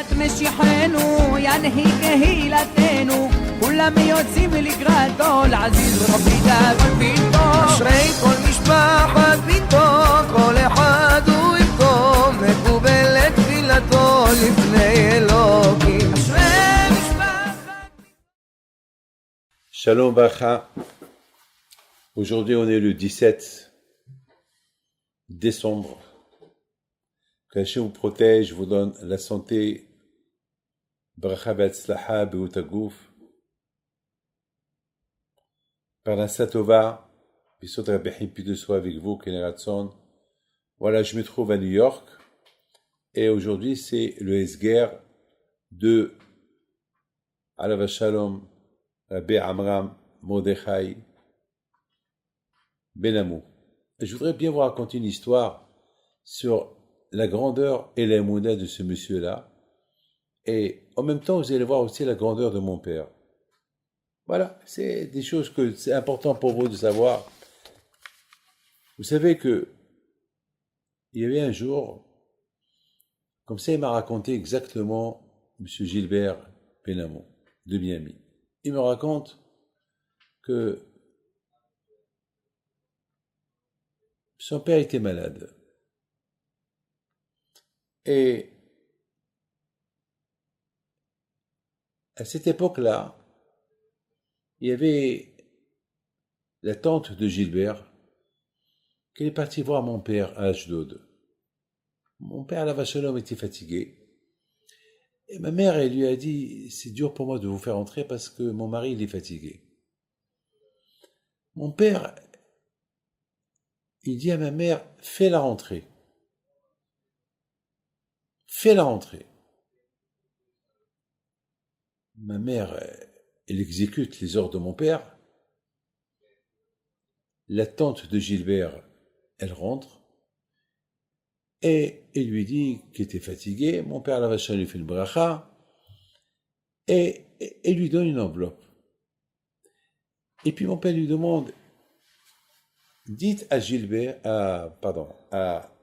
קהילת משיחנו, ינהי קהילתנו, כולם יוצאים לקראתו, לעזיז רבי דאגון ביתו. אשרי כל משפחת ביתו, כל אחד הוא יבכו, מקובלת תפילתו לפני אלוקים. אשרי משפחת Shalom Bacha. Aujourd'hui on est le 17 décembre. Qu'Hachem vous protège, vous donne la santé. Bracha v'atzlacha be'utagouf. Par la Satova, Bisot Rabbi Pido soit avec vous, Keneratson. Voilà, je me trouve à New York. Et aujourd'hui c'est le Esger de Alav Shalom Rabbi Amram Mordechai Ben-Amou. Je voudrais bien vous raconter une histoire sur la grandeur et l'émouna de ce monsieur-là. Et en même temps, vous allez voir aussi la grandeur de mon père. Voilà, c'est des choses que c'est important pour vous de savoir. Vous savez que il y avait un jour, comme ça il m'a raconté exactement monsieur Gilbert Ben-Amou de Miami. Il me raconte que son père était malade. Et à cette époque-là, il y avait la tante de Gilbert qui est partie voir mon père à Ashdod. Mon père, Alav Shalom, était fatigué. Et ma mère, elle lui a dit, c'est dur pour moi de vous faire entrer parce que mon mari, il est fatigué. Mon père, il dit à ma mère, fais la rentrée. Fais la rentrée. Ma mère, elle exécute les ordres de mon père. La tante de Gilbert, elle rentre. Et il lui dit qu'il était fatigué. Mon père, la vache, lui fait une bracha. Et il lui donne une enveloppe. Et puis mon père lui demande, dites à Gilbert, à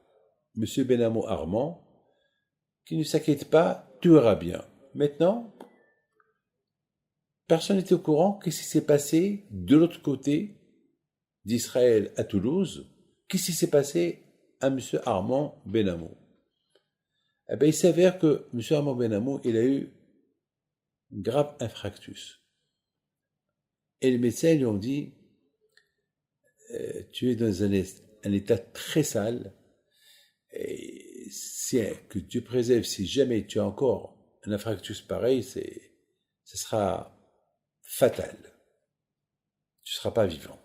monsieur Ben-Amou Armand, qu'il ne s'inquiète pas, tout ira bien. Maintenant, personne n'était au courant qu'est-ce qui s'est passé de l'autre côté d'Israël à Toulouse, qu'est-ce qui s'est passé à M. Armand Ben-Amou. Eh bien, il s'avère que M. Armand Ben-Amou, il a eu un grave infarctus. Et les médecins lui ont dit, tu es dans un état très sale, et que Dieu préserve, si jamais tu as encore un infarctus pareil, ce sera fatal. Tu ne seras pas vivant.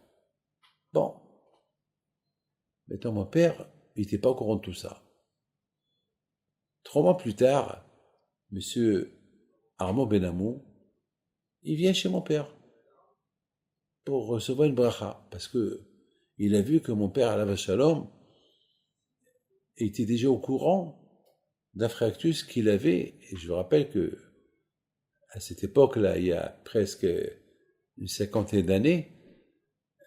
Bon. Maintenant, mon père, il n'était pas au courant de tout ça. 3 mois plus tard, M. Armand Ben-Amou, il vient chez mon père pour recevoir une bracha, parce que il a vu que mon père, Alav Shalom, était déjà au courant d'un fractus qu'il avait, et je vous rappelle que à cette époque-là, il y a presque une 50aine d'années,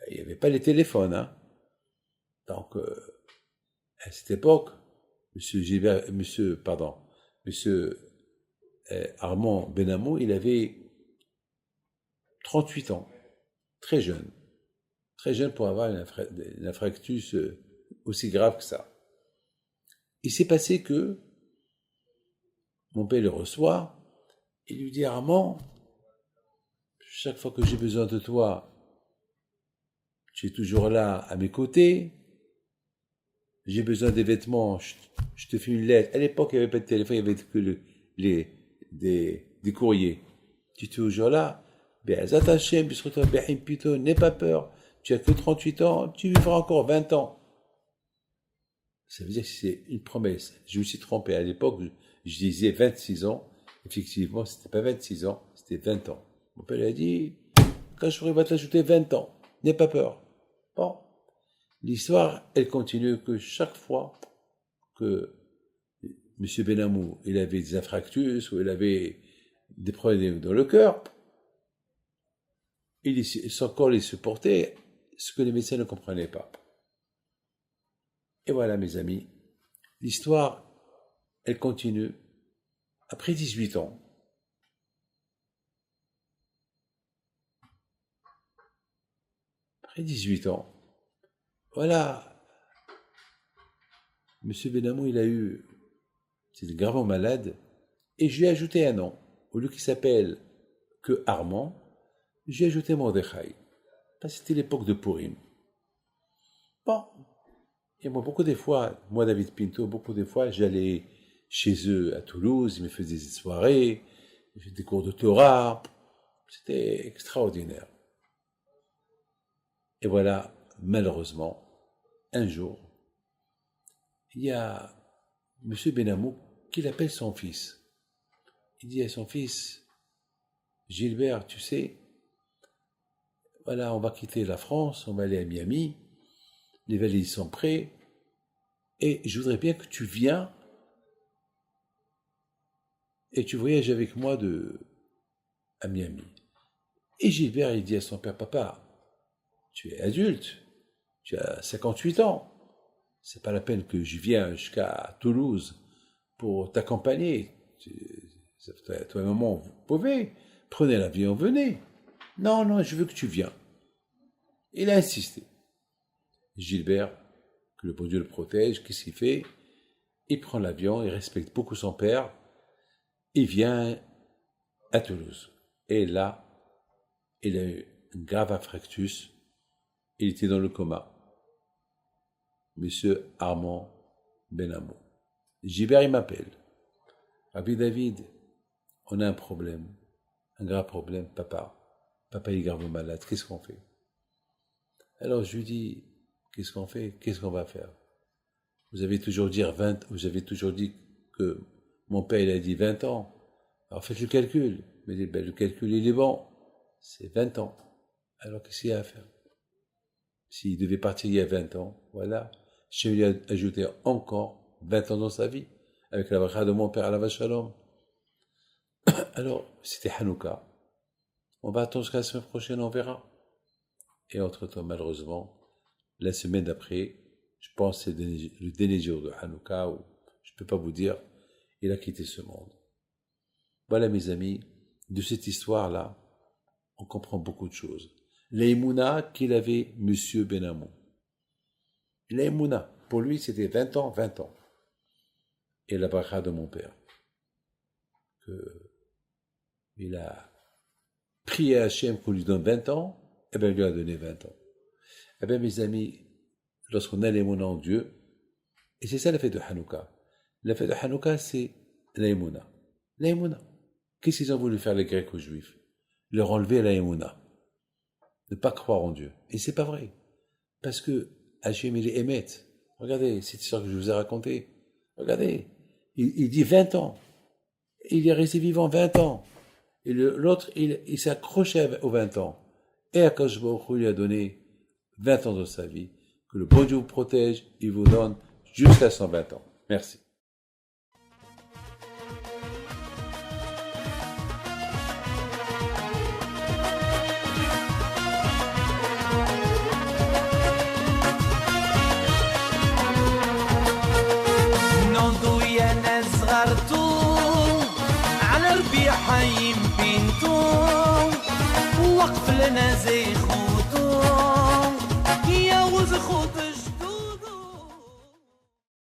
il n'y avait pas les téléphones, hein. Donc, à cette époque, monsieur Armand Ben-Amou, il avait 38 ans, très jeune pour avoir un infarctus aussi grave que ça. Il s'est passé que mon père le reçoit, il lui dit, Armand, chaque fois que j'ai besoin de toi, tu es toujours là à mes côtés. J'ai besoin des vêtements, je te fais une lettre. À l'époque, il n'y avait pas de téléphone, il n'y avait que des courriers. Tu es toujours là. Be'ezat Hashem, n'aie pas peur. Tu as que 38 ans, tu vivras encore 20 ans. Ça veut dire que c'est une promesse. Je me suis trompé. À l'époque, je disais 26 ans. Effectivement, ce n'était pas 26 ans, c'était 20 ans. Mon père a dit, quand je va t'ajouter 20 ans, n'aie pas peur. Bon. L'histoire, elle continue que chaque fois que M. Ben-Amou, il avait des infarctus ou il avait des problèmes dans le cœur, son corps les supportait, ce que les médecins ne comprenaient pas. Et voilà, mes amis, l'histoire, elle continue. Après 18 ans, voilà, M. Benamou, c'était gravement malade, et je lui ai ajouté un nom. Au lieu qu'il s'appelle que Armand, je lui ai ajouté Mordechai. C'était l'époque de Purim. Bon, et moi, David Pinto, beaucoup des fois, j'allais chez eux à Toulouse, ils me faisaient des soirées, ils faisaient des cours de Torah, c'était extraordinaire. Et voilà, malheureusement, un jour, il y a M. Benamou qui appelle son fils. Il dit à son fils, Gilbert, tu sais, voilà, on va quitter la France, on va aller à Miami, les valises sont prêtes, et je voudrais bien que tu viennes et tu voyages avec moi à Miami. Et Gilbert, il dit à son père, papa, tu es adulte, tu as 58 ans, c'est pas la peine que je vienne jusqu'à Toulouse pour t'accompagner. Toi et maman, vous pouvez, prenez l'avion, venez. Non, je veux que tu viennes. Il a insisté. Gilbert, que le bon Dieu le protège, qu'est-ce qu'il fait? Il prend l'avion, il respecte beaucoup son père, il vient à Toulouse. Et là, il a eu un grave infarctus, il était dans le coma. Monsieur Armand Benamou. Gilbert, il m'appelle. Rabbi David, on a un problème, un grave problème, papa. Papa est gravement malade, qu'est-ce qu'on fait? Alors je lui dis, qu'est-ce qu'on fait? Qu'est-ce qu'on va faire? Vous avez toujours dit que mon père il a dit 20 ans. Alors faites le calcul. Mais le calcul il est bon. C'est 20 ans. Alors qu'est-ce qu'il y a à faire? S'il devait partir il y a 20 ans, voilà. Je lui ai ajouté encore 20 ans dans sa vie, avec la bracha de mon père Alav Shalom. Alors, c'était Hanouka. On va attendre jusqu'à la semaine prochaine, on verra. Et entre-temps, malheureusement, la semaine d'après, je pense que c'est le dernier jour de Hanouka, où je ne peux pas vous dire, il a quitté ce monde. Voilà, mes amis, de cette histoire-là, on comprend beaucoup de choses. L'aïmouna qu'il avait, M. Benamou. L'aïmouna, pour lui, c'était 20 ans. Et la bracha de mon père. Il a prié à Hachem qu'on lui donne 20 ans, et bien il lui a donné 20 ans. Eh bien, mes amis, lorsqu'on a l'aïmouna en Dieu, et c'est ça la fête de Hanouka. La fête de Hanouka, c'est l'aïmouna. L'aïmouna. Qu'est-ce qu'ils ont voulu faire les Grecs aux Juifs? Leur enlever l'aïmouna. Ne pas croire en Dieu. Et c'est pas vrai. Parce que Hachem, il est émet. Regardez cette histoire que je vous ai racontée. Regardez. Il dit 20 ans. Il est resté vivant 20 ans. Et l'autre, il s'est accroché aux 20 ans. Et Akadosh Baruch Hu lui a donné 20 ans de sa vie. Que le bon Dieu vous protège, il vous donne jusqu'à 120 ans. Merci. حيم بنتو وقف لنا زي خوتو يا وز خوت